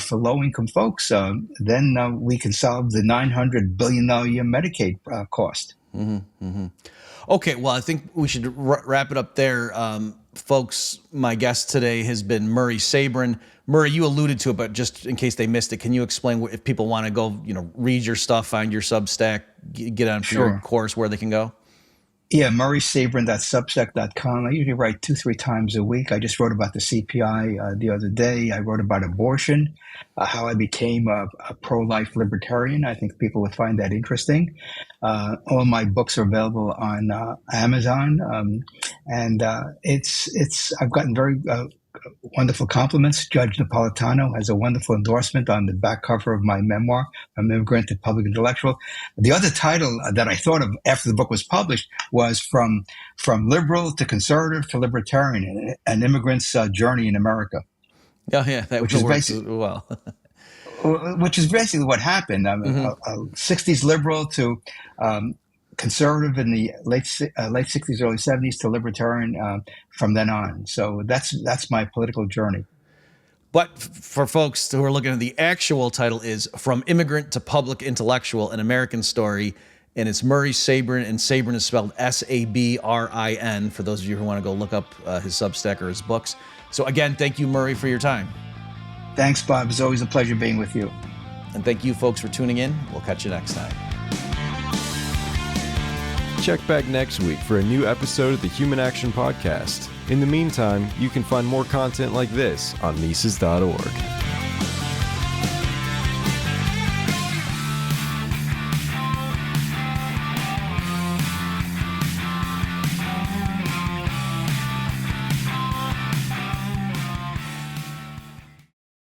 for low-income folks, then we can solve the $900 billion a year Medicaid cost. Okay, well, I think we should wrap it up there. Folks, my guest today has been Murray Sabrin. Murray, you alluded to it, but just in case they missed it, can you explain if people want to go, read your stuff, find your Substack, get on your course, where they can go? Yeah, murraysabrin.substack.com. I usually write 2, 3 times a week. I just wrote about the CPI the other day. I wrote about abortion, how I became a pro-life libertarian. I think people would find that interesting. All my books are available on Amazon, and it's I've gotten very wonderful compliments. Judge Napolitano has a wonderful endorsement on the back cover of my memoir, From Immigrant to Public Intellectual. The other title that I thought of after the book was published was From Liberal to Conservative to Libertarian, an Immigrant's Journey in America. Oh, yeah, that which is works well. Which is basically what happened. I'm a 60s liberal to conservative in the late 60s, early 70s to libertarian from then on. So that's my political journey. But for folks who are looking at the actual title is From Immigrant to Public Intellectual, an American Story. And it's Murray Sabrin, and Sabrin is spelled Sabrin, for those of you who want to go look up his Substack or his books. So again, thank you, Murray, for your time. Thanks, Bob. It's always a pleasure being with you. And thank you, folks, for tuning in. We'll catch you next time. Check back next week for a new episode of the Human Action Podcast. In the meantime, you can find more content like this on Mises.org.